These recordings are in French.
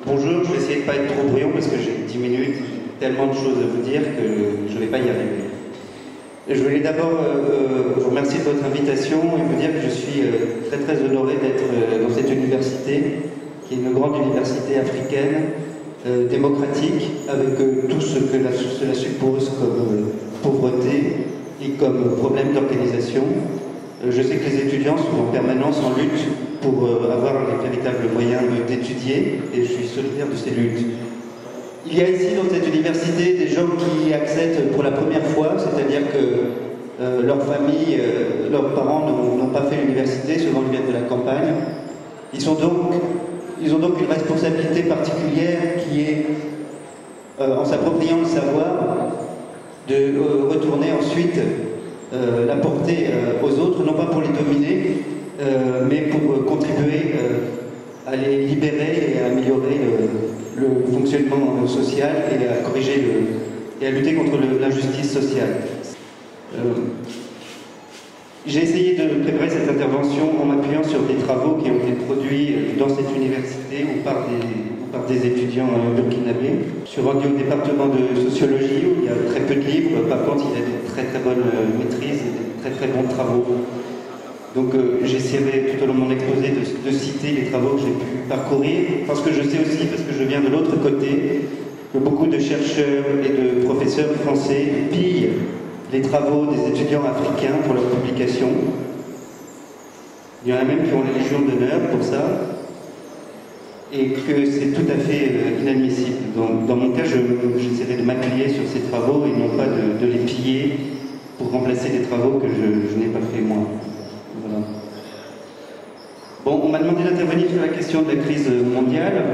Bonjour, je vais essayer de ne pas être trop bruyant parce que j'ai 10 minutes, tellement de choses à vous dire que je ne vais pas y arriver. Je voulais d'abord vous remercier de votre invitation et vous dire que je suis très très honoré d'être dans cette université, qui est une grande université africaine, démocratique, avec tout ce que cela suppose comme pauvreté et comme problème d'organisation. Je sais que les étudiants sont en permanence en lutte pour avoir les véritables moyens d'étudier et je suis solidaire de ces luttes. Il y a ici dans cette université des gens qui accèdent pour la première fois, c'est-à-dire que leur famille, leurs parents n'ont pas fait l'université, souvent ils viennent de la campagne. Ils ont donc une responsabilité particulière qui est, en s'appropriant le savoir, de retourner ensuite l'apporter aux autres, non pas pour les dominer, mais pour contribuer à les libérer et à améliorer le fonctionnement social et à corriger et à lutter contre l'injustice sociale. J'ai essayé de préparer cette intervention en m'appuyant sur des travaux qui ont été produits dans cette université ou par des étudiants burkinabés. Je suis rendu au département de sociologie où il y a très peu de livres, par contre il y a de très très bonnes maîtrises et de très très bons travaux. Donc j'essaierai tout au long de mon exposé de citer les travaux que j'ai pu parcourir, parce que je sais aussi, parce que je viens de l'autre côté, que beaucoup de chercheurs et de professeurs français pillent les travaux des étudiants africains pour leur publication. Il y en a même qui ont la Légion d'honneur pour ça, et que c'est tout à fait inadmissible. Donc, dans mon cas, j'essaierai de m'appuyer sur ces travaux et non pas de les piller pour remplacer des travaux que je n'ai pas fait moi. Voilà. Bon, on m'a demandé d'intervenir sur la question de la crise mondiale.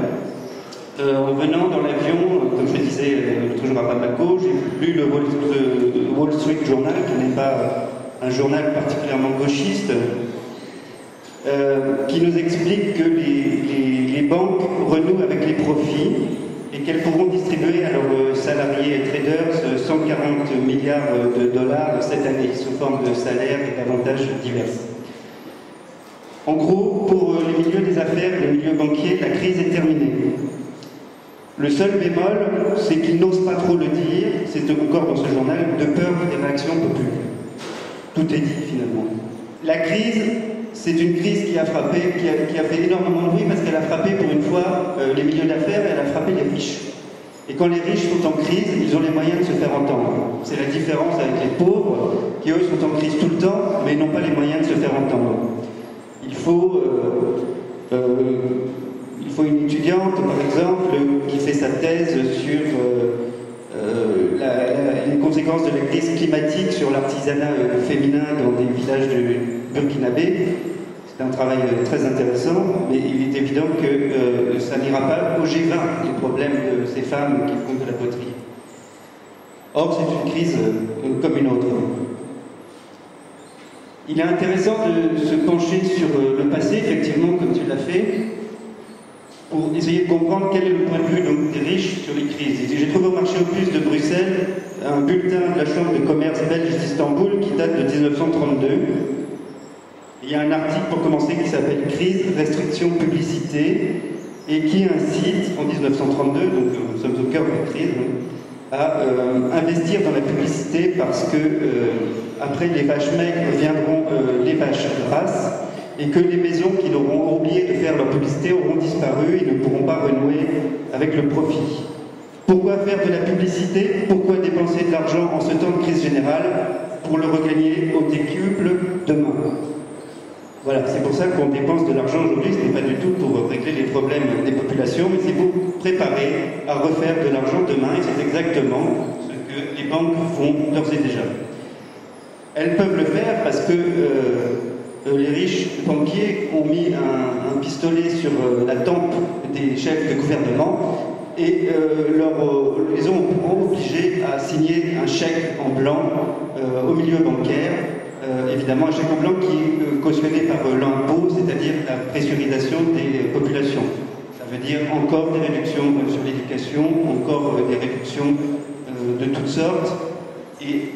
En venant dans l'avion, comme je disais l'autre jour à Bamako, j'ai lu le Wall Street Journal, qui n'est pas un journal particulièrement gauchiste, qui nous explique que les banques renouent avec les profits et qu'elles pourront distribuer à leurs salariés et traders 140 milliards de dollars cette année, sous forme de salaires et d'avantages divers. En gros, pour les milieux des affaires et les milieux banquiers, la crise est terminée. Le seul bémol, c'est qu'ils n'osent pas trop le dire, c'est encore dans ce journal, de peur des réactions populaires. Tout est dit finalement. La crise, c'est une crise qui a frappé, qui a fait énormément de bruit parce qu'elle a frappé pour une fois les milieux d'affaires et elle a frappé les riches. Et quand les riches sont en crise, ils ont les moyens de se faire entendre. C'est la différence avec les pauvres, qui eux sont en crise tout le temps, mais n'ont pas les moyens de se faire entendre. Il faut une étudiante, par exemple, qui fait sa thèse sur les conséquences de la crise climatique sur l'artisanat féminin dans des villages de Burkinabé. C'est un travail très intéressant, mais il est évident que ça n'ira pas au G20, les problèmes de ces femmes qui font de la poterie. Or, c'est une crise comme une autre. Il est intéressant de se pencher sur le passé, effectivement, comme tu l'as fait, pour essayer de comprendre quel est le point de vue donc, des riches sur les crises. J'ai trouvé au marché aux puces de Bruxelles un bulletin de la Chambre de commerce belge d'Istanbul qui date de 1932. Il y a un article pour commencer qui s'appelle « Crise, restriction, publicité » et qui incite, en 1932, donc nous sommes au cœur de la crise, à investir dans la publicité parce que après les vaches maigres viendront les vaches grasses et que les maisons qui auront oublié de faire leur publicité auront disparu et ne pourront pas renouer avec le profit. Pourquoi faire de la publicité? Pourquoi dépenser de l'argent en ce temps de crise générale pour le regagner au décuple demain? Voilà, c'est pour ça qu'on dépense de l'argent aujourd'hui, ce n'est pas du tout pour régler les problèmes des populations, mais c'est pour préparer à refaire de l'argent demain, et c'est exactement ce que les banques font d'ores et déjà. Elles peuvent le faire parce que les riches banquiers ont mis un pistolet sur la tempe des chefs de gouvernement et les ont obligés à signer un chèque en blanc au milieu bancaire. Évidemment, un chèque en blanc qui est cautionné par l'impôt, c'est-à-dire la pressurisation des populations. Ça veut dire encore des réductions sur l'éducation, encore des réductions de toutes sortes, et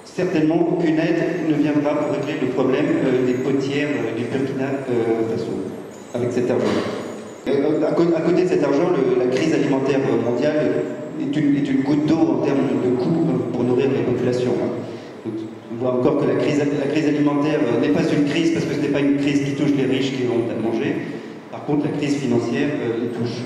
certainement aucune aide ne viendra pour régler le problème des potières du Burkina Faso avec cet argent. À côté de cet argent, la crise alimentaire mondiale est une goutte d'eau en termes de coûts pour nourrir les populations. Donc, on voit encore que la crise alimentaire n'est pas une crise parce que ce n'est pas une crise qui touche les riches qui ont à manger. Par contre, la crise financière les touche.